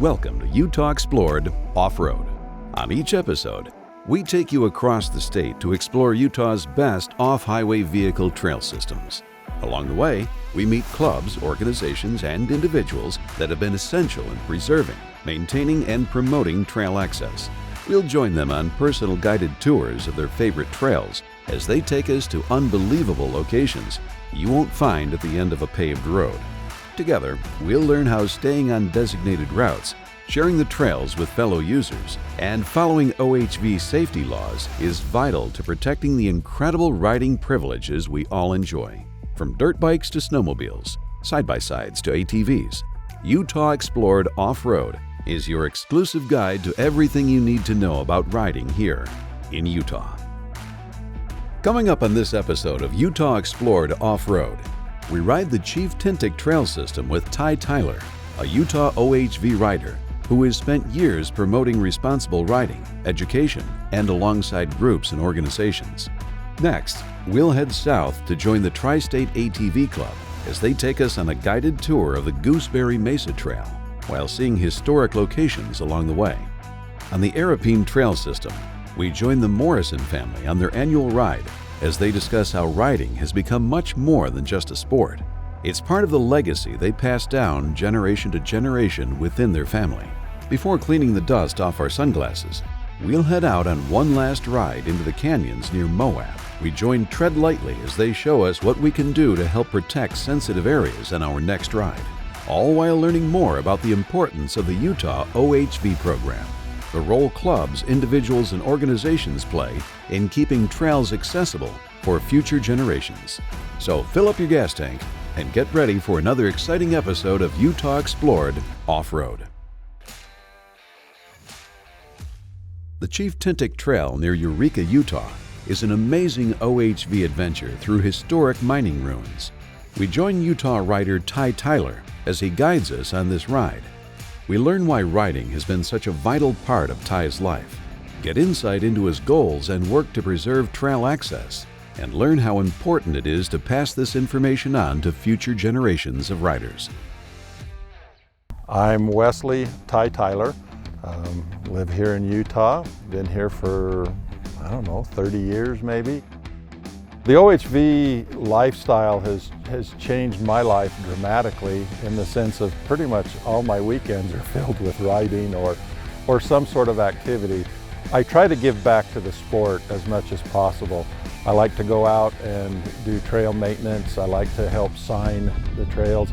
Welcome to Utah Explored Off-Road. On each episode, we take you across the state to explore Utah's best off-highway vehicle trail systems. Along the way, we meet clubs, organizations, and individuals that have been essential in preserving, maintaining, and promoting trail access. We'll join them on personal guided tours of their favorite trails as they take us to unbelievable locations you won't find at the end of a paved road. Together, we'll learn how staying on designated routes, sharing the trails with fellow users, and following OHV safety laws is vital to protecting the incredible riding privileges we all enjoy. From dirt bikes to snowmobiles, side-by-sides to ATVs, Utah Explored Off-Road is your exclusive guide to everything you need to know about riding here in Utah. Coming up on this episode of Utah Explored Off-Road, we ride the Chief Tintic Trail System with Ty Tyler, a Utah OHV rider who has spent years promoting responsible riding, education, and alongside groups and organizations. Next, we'll head south to join the Tri-State ATV Club as they take us on a guided tour of the Gooseberry Mesa Trail while seeing historic locations along the way. On the Arapeen Trail System, we join the Morrison Family on their annual ride as they discuss how riding has become much more than just a sport. It's part of the legacy they pass down generation to generation within their family. Before cleaning the dust off our sunglasses, we'll head out on one last ride into the canyons near Moab. We join Tread Lightly as they show us what we can do to help protect sensitive areas on our next ride, all while learning more about the importance of the Utah OHV Program, the role clubs, individuals, and organizations play in keeping trails accessible for future generations. So fill up your gas tank and get ready for another exciting episode of Utah Explored Off-Road. The Chief Tintic Trail near Eureka, Utah is an amazing OHV adventure through historic mining ruins. We join Utah rider Ty Tyler as he guides us on this ride. We learn why riding has been such a vital part of Ty's life, get insight into his goals and work to preserve trail access, and learn how important it is to pass this information on to future generations of riders. I'm Wesley Ty Tyler. Live here in Utah. Been here for, 30 years maybe. The OHV lifestyle has changed my life dramatically in the sense of pretty much all my weekends are filled with riding or some sort of activity. I try to give back to the sport as much as possible. I like to go out and do trail maintenance. I like to help sign the trails.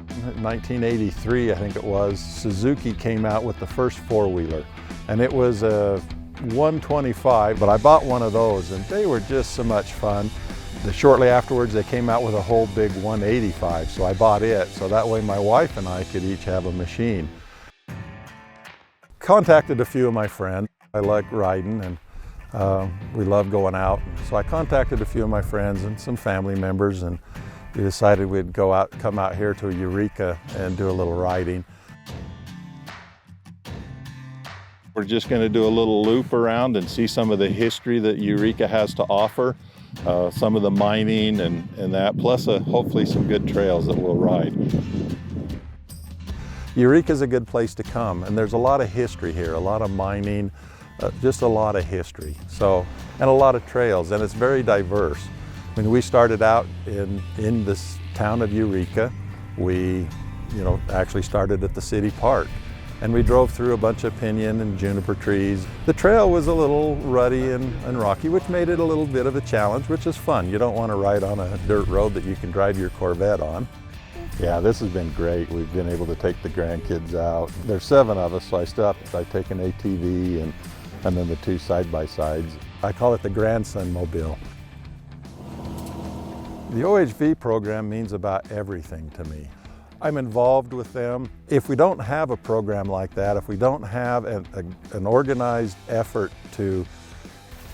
In 1983, I think it was, Suzuki came out with the first four-wheeler, and it was a 125, but I bought one of those and they were just so much fun. Shortly afterwards they came out with a whole big 185, so I bought it so that way my wife and I could each have a machine. Contacted a few of my friends. I like riding and we love going out, so I contacted a few of my friends and some family members, and we decided we'd come out here to Eureka and do a little riding. We're just going to do a little loop around and see some of the history that Eureka has to offer, some of the mining and that, plus hopefully some good trails that we'll ride. Eureka is a good place to come, and there's a lot of history here, a lot of mining, just a lot of history, and a lot of trails, and it's very diverse. When we started out in this town of Eureka, we actually started at the city park. And we drove through a bunch of pinyon and juniper trees. The trail was a little rutty and rocky, which made it a little bit of a challenge, which is fun. You don't want to ride on a dirt road that you can drive your Corvette on. Yeah, this has been great. We've been able to take the grandkids out. There's 7 of us, so I take an ATV and then the 2 side-by-sides. I call it the grandson mobile. The OHV program means about everything to me. I'm involved with them. If we don't have a program like that, if we don't have an organized effort to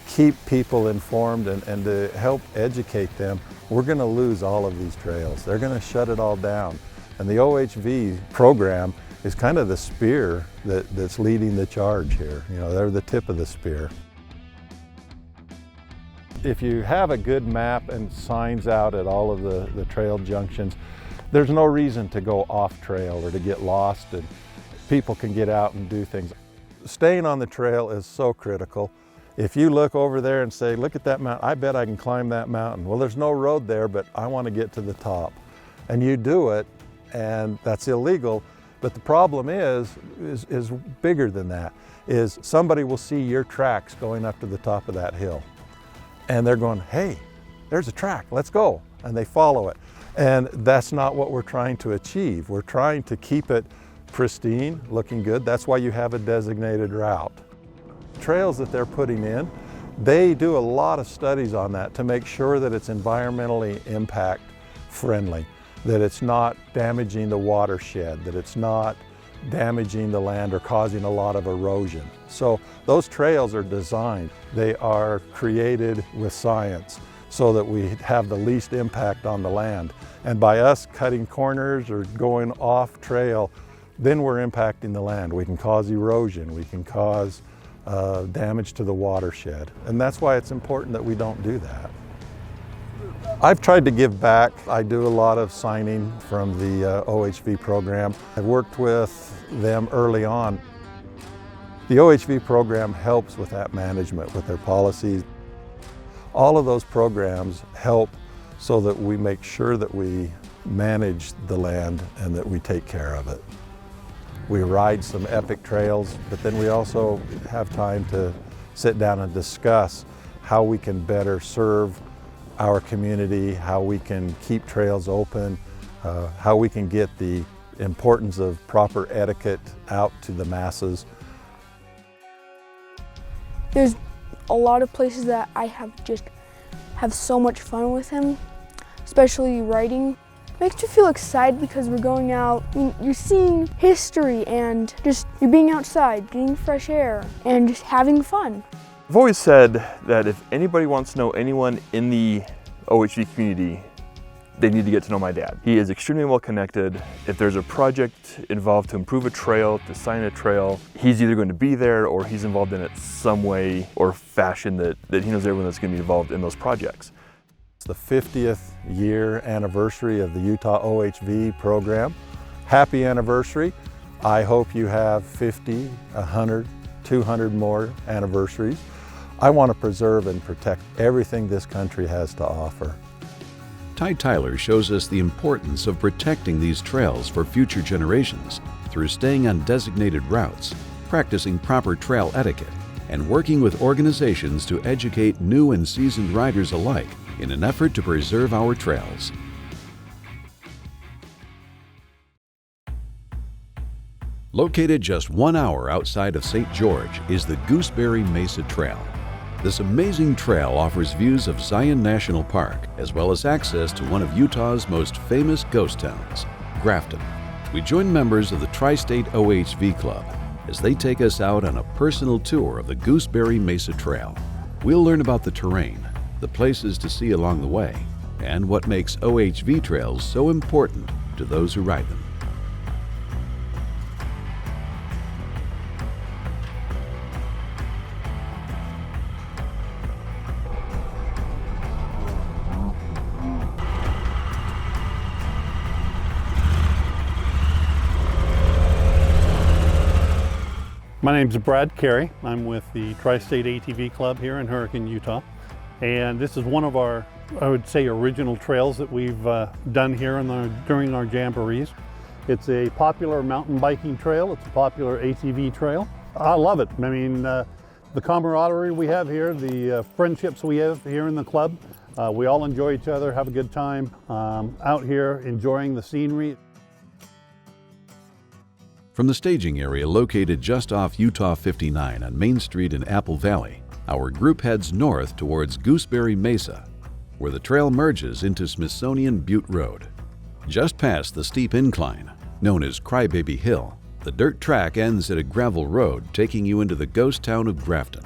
keep people informed and to help educate them, we're going to lose all of these trails. They're going to shut it all down. And the OHV program is kind of the spear that's leading the charge here. They're the tip of the spear. If you have a good map and signs out at all of the trail junctions, there's no reason to go off trail or to get lost, and people can get out and do things. Staying on the trail is so critical. If you look over there and say, look at that mountain, I bet I can climb that mountain. Well, there's no road there, but I want to get to the top. And you do it, and that's illegal. But the problem is bigger than that, is somebody will see your tracks going up to the top of that hill. And they're going, hey, there's a track, let's go. And they follow it. And that's not what we're trying to achieve. We're trying to keep it pristine, looking good. That's why you have a designated route. Trails that they're putting in, they do a lot of studies on that to make sure that it's environmentally impact friendly, that it's not damaging the watershed, that it's not damaging the land or causing a lot of erosion. So those trails are designed, they are created with science so that we have the least impact on the land. And by us cutting corners or going off trail, then we're impacting the land. We can cause erosion, we can cause damage to the watershed. And that's why it's important that we don't do that. I've tried to give back. I do a lot of signing from the OHV program. I've worked with them early on. The OHV program helps with that management, with their policies. All of those programs help so that we make sure that we manage the land and that we take care of it. We ride some epic trails, but then we also have time to sit down and discuss how we can better serve our community, how we can keep trails open, how we can get the importance of proper etiquette out to the masses. There's a lot of places that I have so much fun with him, especially riding. It makes me feel excited because we're going out, you're seeing history and you're being outside, getting fresh air and just having fun. I've always said that if anybody wants to know anyone in the OHV community, they need to get to know my dad. He is extremely well connected. If there's a project involved to improve a trail, to sign a trail, he's either going to be there or he's involved in it some way or fashion that he knows everyone that's going to be involved in those projects. It's the 50th year anniversary of the Utah OHV program. Happy anniversary. I hope you have 50, 100, 200 more anniversaries. I want to preserve and protect everything this country has to offer. Ty Tyler shows us the importance of protecting these trails for future generations through staying on designated routes, practicing proper trail etiquette, and working with organizations to educate new and seasoned riders alike in an effort to preserve our trails. Located just 1 hour outside of St. George is the Gooseberry Mesa Trail. This amazing trail offers views of Zion National Park, as well as access to one of Utah's most famous ghost towns, Grafton. We join members of the Tri-State OHV Club as they take us out on a personal tour of the Gooseberry Mesa Trail. We'll learn about the terrain, the places to see along the way, and what makes OHV trails so important to those who ride them. My name's Brad Carey. I'm with the Tri-State ATV Club here in Eureka, Utah. And this is one of our, I would say, original trails that we've done here during our jamborees. It's a popular mountain biking trail. It's a popular ATV trail. I love it. I mean, the camaraderie we have here, the friendships we have here in the club, we all enjoy each other, have a good time out here enjoying the scenery. From the staging area located just off Utah 59 on Main Street in Apple Valley, our group heads north towards Gooseberry Mesa, where the trail merges into Smithsonian Butte Road. Just past the steep incline, known as Crybaby Hill, the dirt track ends at a gravel road taking you into the ghost town of Grafton.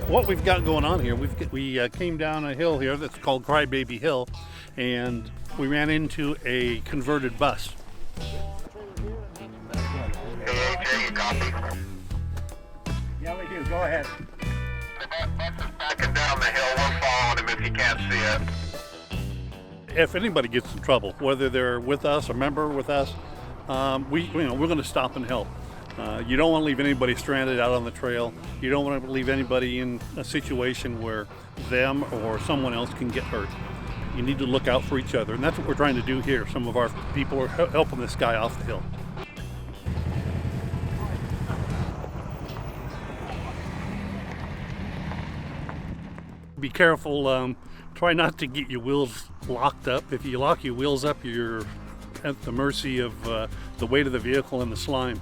What we've got going on here, we came down a hill here that's called Crybaby Hill, and we ran into a converted bus. Yeah, we do. Go ahead. The bus is backing down the hill. We're following him if you can't see it. If anybody gets in trouble, whether they're with us, a member with us, we're going to stop and help. You don't want to leave anybody stranded out on the trail. You don't want to leave anybody in a situation where them or someone else can get hurt. You need to look out for each other, and that's what we're trying to do here. Some of our people are helping this guy off the hill. Be careful. Try not to get your wheels locked up. If you lock your wheels up, you're at the mercy of the weight of the vehicle and the slime.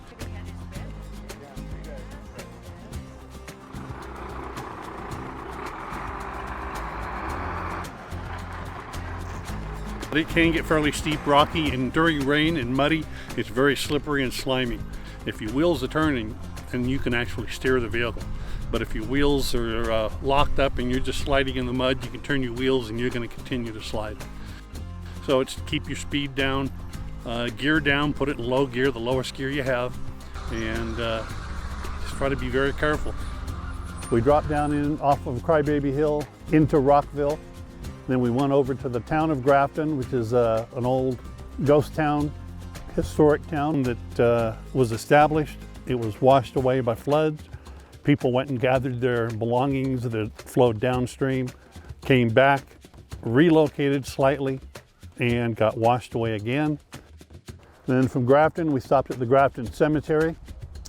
It can get fairly steep, rocky, and during rain and muddy, it's very slippery and slimy. If your wheels are turning, then you can actually steer the vehicle. But if your wheels are locked up and you're just sliding in the mud, you can turn your wheels and you're going to continue to slide. So it's keep your speed down, gear down, put it in low gear, the lowest gear you have, and just try to be very careful. We dropped down in off of Crybaby Hill into Rockville. Then we went over to the town of Grafton, which is an old ghost town, historic town that was established. It was washed away by floods. People went and gathered their belongings that flowed downstream, came back, relocated slightly, and got washed away again. Then from Grafton, we stopped at the Grafton Cemetery,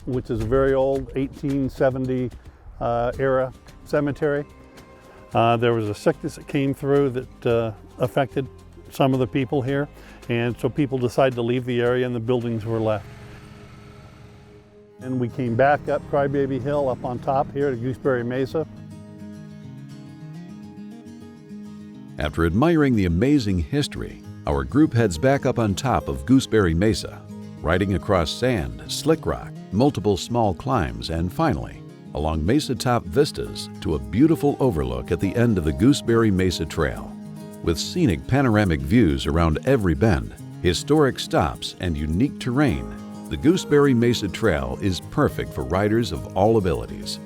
which is a very old 1870 era cemetery. There was a sickness that came through that affected some of the people here, and so people decided to leave the area and the buildings were left. And we came back up Crybaby Hill up on top here to Gooseberry Mesa. After admiring the amazing history, our group heads back up on top of Gooseberry Mesa, riding across sand, slick rock, multiple small climbs, and finally, along mesa top vistas to a beautiful overlook at the end of the Gooseberry Mesa Trail. With scenic panoramic views around every bend, historic stops, and unique terrain, the Gooseberry Mesa Trail is perfect for riders of all abilities.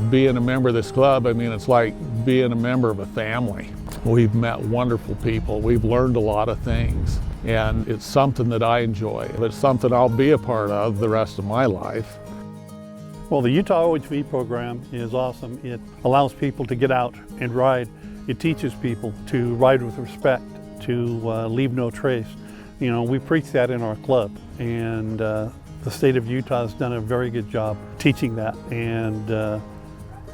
Being a member of this club, I mean, it's like being a member of a family. We've met wonderful people. We've learned a lot of things, and it's something that I enjoy. It's something I'll be a part of the rest of my life. Well, the Utah OHV program is awesome. It allows people to get out and ride. It teaches people to ride with respect, to leave no trace. You know, we preach that in our club, and the state of Utah has done a very good job teaching that, and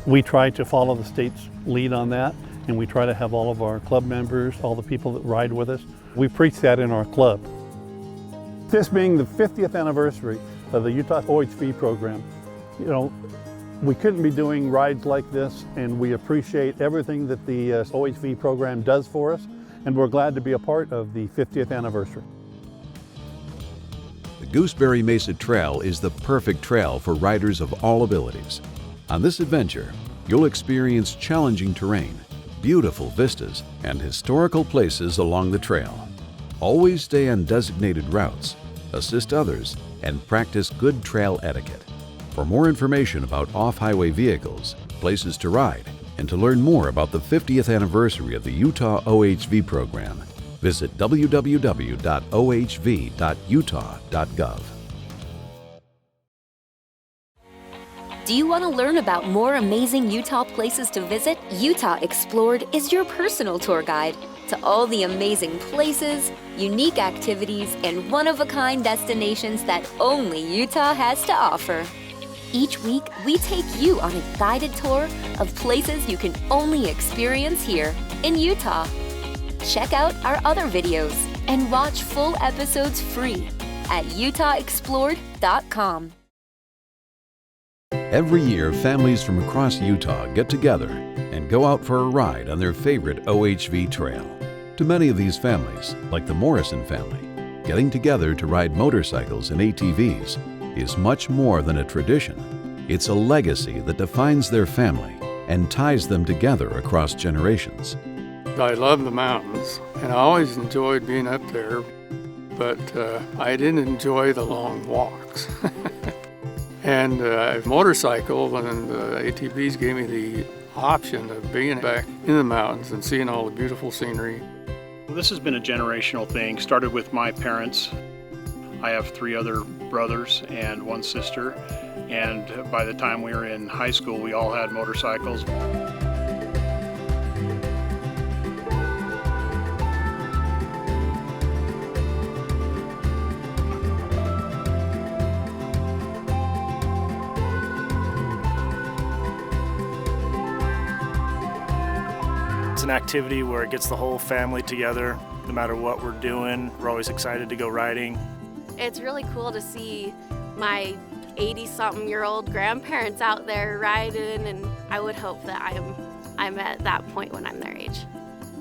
we try to follow the state's lead on that, and we try to have all of our club members, all the people that ride with us, we preach that in our club. This being the 50th anniversary of the Utah OHV program, you know, we couldn't be doing rides like this, and we appreciate everything that the OHV program does for us, and we're glad to be a part of the 50th anniversary. The Gooseberry Mesa Trail is the perfect trail for riders of all abilities. On this adventure, you'll experience challenging terrain, beautiful vistas, and historical places along the trail. Always stay on designated routes, assist others, and practice good trail etiquette. For more information about off-highway vehicles, places to ride, and to learn more about the 50th anniversary of the Utah OHV program, visit www.ohv.utah.gov. Do you want to learn about more amazing Utah places to visit? Utah Explored is your personal tour guide to all the amazing places, unique activities, and one-of-a-kind destinations that only Utah has to offer. Each week, we take you on a guided tour of places you can only experience here in Utah. Check out our other videos and watch full episodes free at utahexplored.com. Every year, families from across Utah get together and go out for a ride on their favorite OHV trail. To many of these families, like the Morrison family, getting together to ride motorcycles and ATVs is much more than a tradition. It's a legacy that defines their family and ties them together across generations. I love the mountains, and I always enjoyed being up there. but I didn't enjoy the long walks. And motorcycle, and the ATVs gave me the option of being back in the mountains and seeing all the beautiful scenery. This has been a generational thing. Started with my parents. I have 3 other brothers and 1 sister, and by the time we were in high school, we all had motorcycles. It's an activity where it gets the whole family together. No matter what we're doing, we're always excited to go riding. It's really cool to see my 80-something-year-old grandparents out there riding, and I would hope that I'm at that point when I'm their age.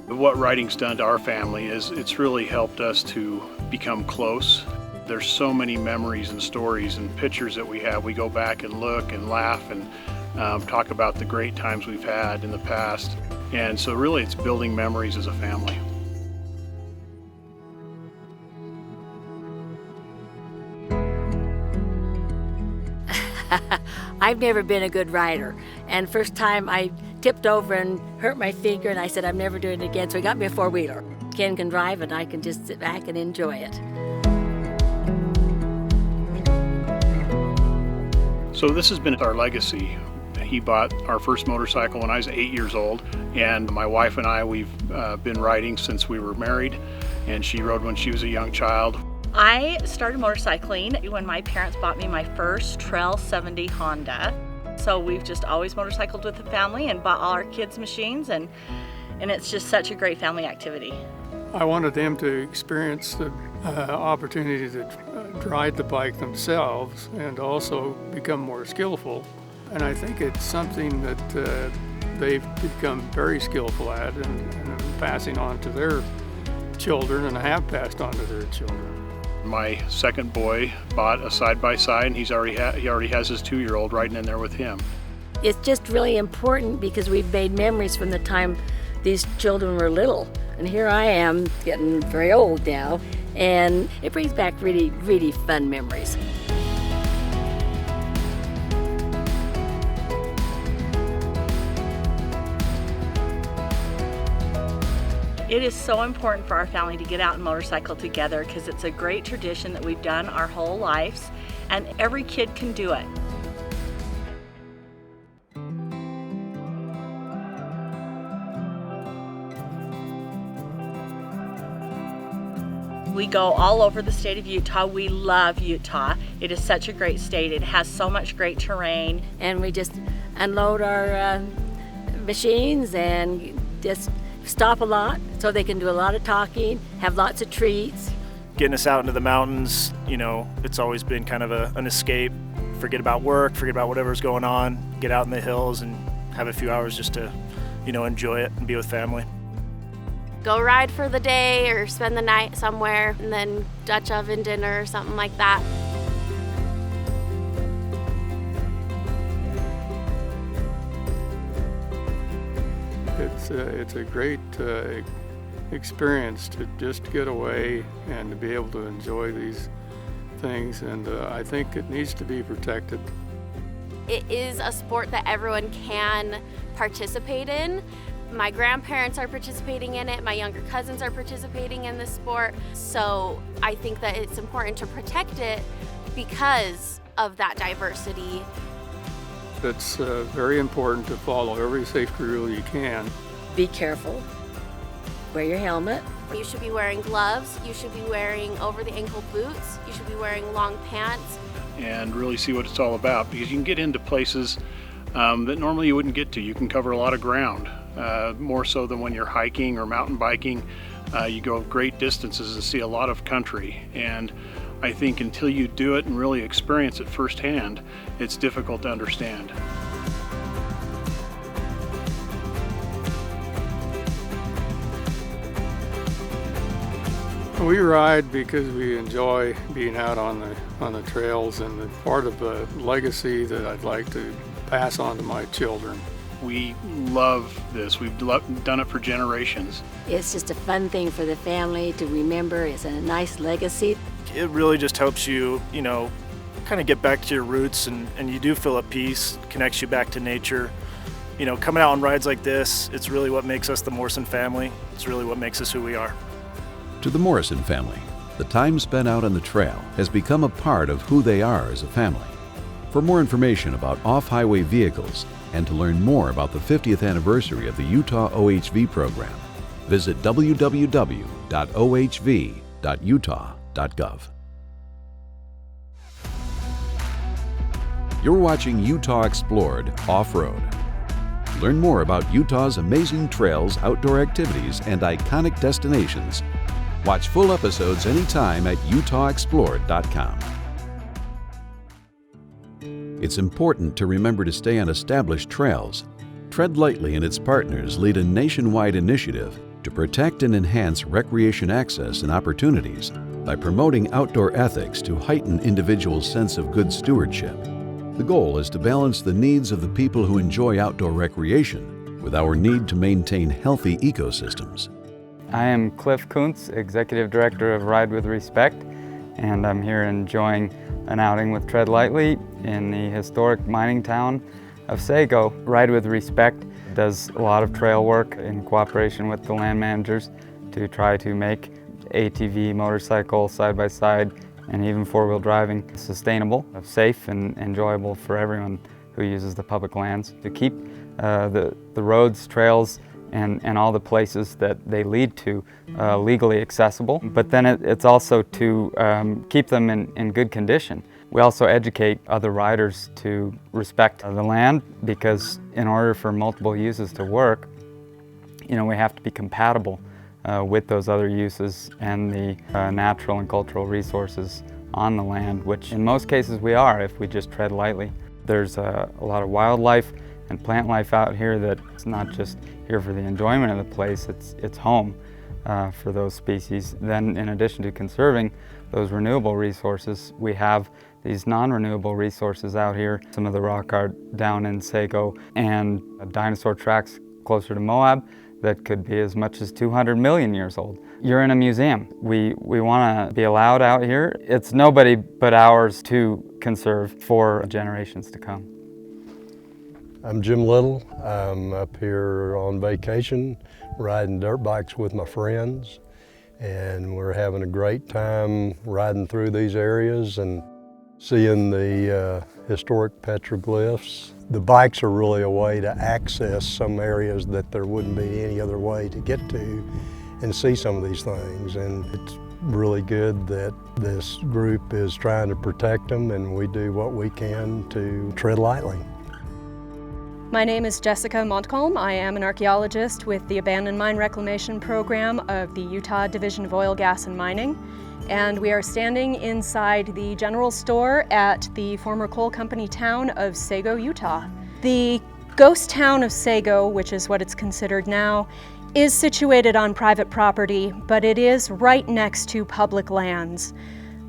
What riding's done to our family is it's really helped us to become close. There's so many memories and stories and pictures that we have. We go back and look and laugh and talk about the great times we've had in the past. And so really it's building memories as a family. I've never been a good rider, and first time I tipped over and hurt my finger, and I said I'm never doing it again, so he got me a 4-wheeler. Ken can drive and I can just sit back and enjoy it. So this has been our legacy. He bought our first motorcycle when I was 8 years old, and my wife and I, we've been riding since we were married, and she rode when she was a young child. I started motorcycling when my parents bought me my first Trail 70 Honda. So we've just always motorcycled with the family and bought all our kids' machines, and it's just such a great family activity. I wanted them to experience the opportunity to ride the bike themselves and also become more skillful. And I think it's something that they've become very skillful at and passing on to their children and have passed on to their children. My second boy bought a side-by-side, and he already has his 2-year-old riding in there with him. It's just really important because we've made memories from the time these children were little. And here I am getting very old now, and it brings back really, really fun memories. It is so important for our family to get out and motorcycle together because it's a great tradition that we've done our whole lives, and every kid can do it. We go all over the state of Utah. We love Utah. It is such a great state. It has so much great terrain. And we just unload our machines and just stop a lot so they can do a lot of talking, have lots of treats. Getting us out into the mountains, it's always been kind of an escape. Forget about work, forget about whatever's going on, get out in the hills and have a few hours just to, enjoy it and be with family. Go ride for the day or spend the night somewhere and then Dutch oven dinner or something like that. It's a great experience to just get away and to be able to enjoy these things, and I think it needs to be protected. It is a sport that everyone can participate in. My grandparents are participating in it, my younger cousins are participating in this sport, so I think that it's important to protect it because of that diversity. It's very important to follow every safety rule you can. Be careful. Wear your helmet. You should be wearing gloves, you should be wearing over-the-ankle boots, you should be wearing long pants. And really see what it's all about, because you can get into places that normally you wouldn't get to. You can cover a lot of ground, more so than when you're hiking or mountain biking. You go great distances and see a lot of country. And I think until you do it and really experience it firsthand, it's difficult to understand. We ride because we enjoy being out on the trails, and part of the legacy that I'd like to pass on to my children We love this. We've done it for generations. It's just a fun thing for the family to remember. It's a nice legacy. It really just helps you, you know, kind of get back to your roots, and you do feel at peace, connects you back to nature. You know, coming out on rides like this, it's really what makes us the Morrison family. It's really what makes us who we are. To the Morrison family, the time spent out on the trail has become a part of who they are as a family. For more information about off-highway vehicles and to learn more about the 50th anniversary of the Utah OHV program, visit www.ohv.utah.gov. You're watching Utah Explored Off-Road. Learn more about Utah's amazing trails, outdoor activities, and iconic destinations. Watch full episodes anytime at utahexplored.com. It's important to remember to stay on established trails. Tread Lightly and its partners lead a nationwide initiative to protect and enhance recreation access and opportunities by promoting outdoor ethics to heighten individuals' sense of good stewardship. The goal is to balance the needs of the people who enjoy outdoor recreation with our need to maintain healthy ecosystems. I am Cliff Kuntz, Executive Director of Ride with Respect, and I'm here enjoying an outing with Tread Lightly in the historic mining town of Sago. Ride with Respect does a lot of trail work in cooperation with the land managers to try to make ATV, motorcycle, side-by-side, and even four-wheel driving sustainable, safe, and enjoyable for everyone who uses the public lands. To keep the roads, trails, and all the places that they lead to legally accessible. But then it's also to keep them in good condition. We also educate other riders to respect the land, because in order for multiple uses to work, you know, we have to be compatible with those other uses and the natural and cultural resources on the land, which in most cases we are if we just tread lightly. There's a lot of wildlife and plant life out here that's not just here for the enjoyment of the place, it's home for those species. Then in addition to conserving those renewable resources, we have these non-renewable resources out here. Some of the rock art down in Sago and dinosaur tracks closer to Moab that could be as much as 200 million years old. You're in a museum. We want to be allowed out here. It's nobody but ours to conserve for generations to come. I'm Jim Little. I'm up here on vacation, riding dirt bikes with my friends, and we're having a great time riding through these areas and seeing the historic petroglyphs. The bikes are really a way to access some areas that there wouldn't be any other way to get to and see some of these things. And it's really good that this group is trying to protect them, and we do what we can to tread lightly. My name is Jessica Montcalm. I am an archaeologist with the Abandoned Mine Reclamation Program of the Utah Division of Oil, Gas, and Mining. And we are standing inside the general store at the former coal company town of Sago, Utah. The ghost town of Sago, which is what it's considered now, is situated on private property, but it is right next to public lands.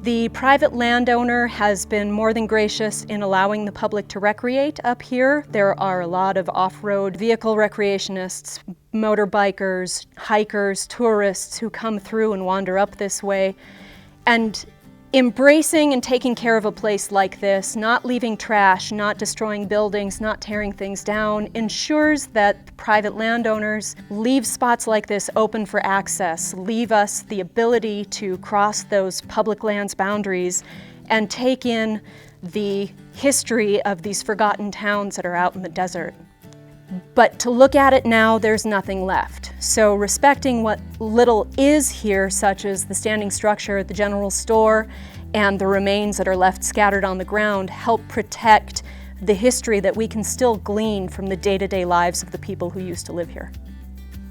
The private landowner has been more than gracious in allowing the public to recreate up here. There are a lot of off-road vehicle recreationists, motorbikers, hikers, tourists who come through and wander up this way. And embracing and taking care of a place like this, not leaving trash, not destroying buildings, not tearing things down, ensures that private landowners leave spots like this open for access, leave us the ability to cross those public lands boundaries and take in the history of these forgotten towns that are out in the desert. But to look at it now, there's nothing left. So respecting what little is here, such as the standing structure at the general store and the remains that are left scattered on the ground, help protect the history that we can still glean from the day-to-day lives of the people who used to live here.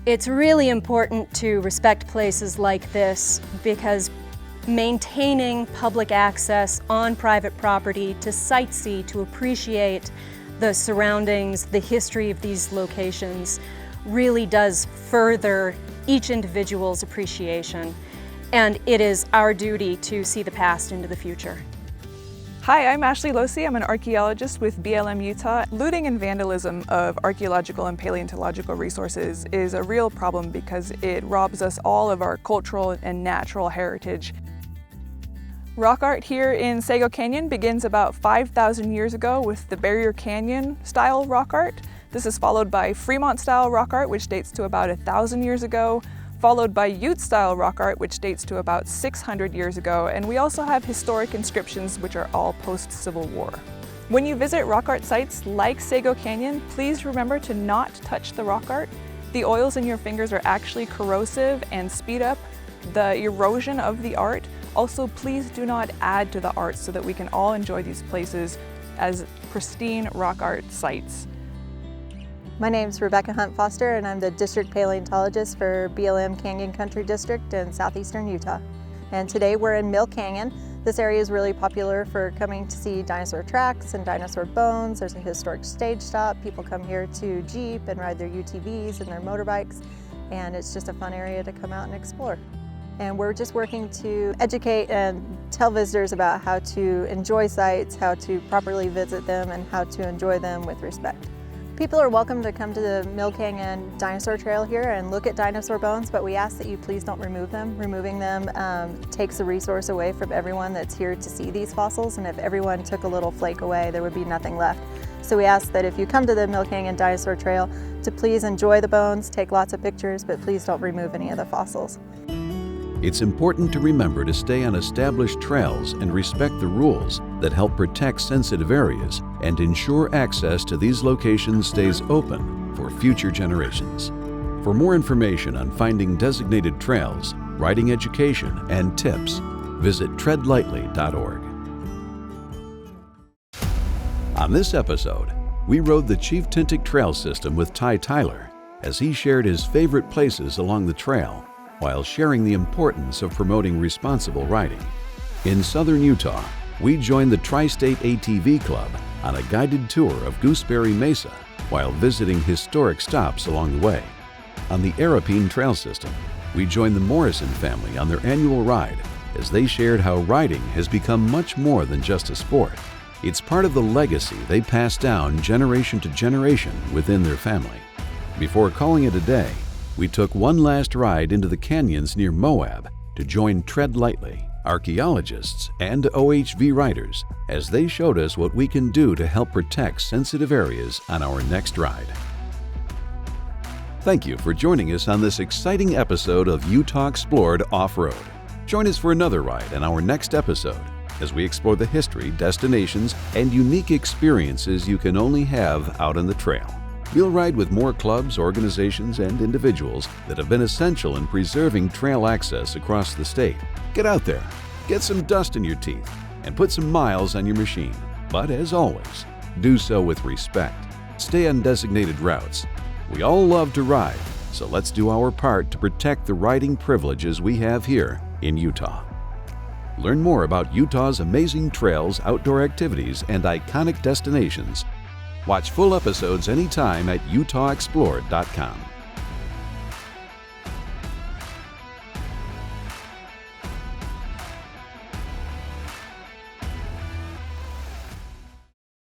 It's really important to respect places like this because maintaining public access on private property to sightsee, to appreciate the surroundings, the history of these locations really does further each individual's appreciation. And it is our duty to see the past into the future. Hi, I'm Ashley Losi. I'm an archaeologist with BLM Utah. Looting and vandalism of archaeological and paleontological resources is a real problem because it robs us all of our cultural and natural heritage. Rock art here in Sago Canyon begins about 5,000 years ago with the Barrier Canyon style rock art. This is followed by Fremont style rock art, which dates to about 1,000 years ago, followed by Ute style rock art, which dates to about 600 years ago, and we also have historic inscriptions which are all post-Civil War. When you visit rock art sites like Sago Canyon, please remember to not touch the rock art. The oils in your fingers are actually corrosive and speed up the erosion of the art. Also, please do not add to the art so that we can all enjoy these places as pristine rock art sites. My name is Rebecca Hunt Foster, and I'm the District Paleontologist for BLM Canyon Country District in southeastern Utah. And today we're in Mill Canyon. This area is really popular for coming to see dinosaur tracks and dinosaur bones. There's a historic stage stop. People come here to Jeep and ride their UTVs and their motorbikes, and it's just a fun area to come out and explore. And we're just working to educate and tell visitors about how to enjoy sites, how to properly visit them, and how to enjoy them with respect. People are welcome to come to the Mill Canyon Dinosaur Trail here and look at dinosaur bones, but we ask that you please don't remove them. Removing them takes a resource away from everyone that's here to see these fossils, and if everyone took a little flake away, there would be nothing left. So we ask that if you come to the Mill Canyon Dinosaur Trail, to please enjoy the bones, take lots of pictures, but please don't remove any of the fossils. It's important to remember to stay on established trails and respect the rules that help protect sensitive areas and ensure access to these locations stays open for future generations. For more information on finding designated trails, riding education, and tips, visit treadlightly.org. On this episode, we rode the Chief Tintic Trail System with Ty Tyler as he shared his favorite places along the trail while sharing the importance of promoting responsible riding. In southern Utah, we joined the Tri-State ATV Club on a guided tour of Gooseberry Mesa while visiting historic stops along the way. On the Arapeen Trail System, we joined the Morrison Family on their annual ride as they shared how riding has become much more than just a sport. It's part of the legacy they pass down generation to generation within their family. Before calling it a day, we took one last ride into the canyons near Moab to join Tread Lightly, archaeologists, and OHV riders as they showed us what we can do to help protect sensitive areas on our next ride. Thank you for joining us on this exciting episode of Utah Explored Off-Road. Join us for another ride in our next episode as we explore the history, destinations, and unique experiences you can only have out on the trail. We'll ride with more clubs, organizations, and individuals that have been essential in preserving trail access across the state. Get out there, get some dust in your teeth, and put some miles on your machine. But as always, do so with respect. Stay on designated routes. We all love to ride, so let's do our part to protect the riding privileges we have here in Utah. Learn more about Utah's amazing trails, outdoor activities, and iconic destinations. Watch full episodes anytime at utahexplored.com.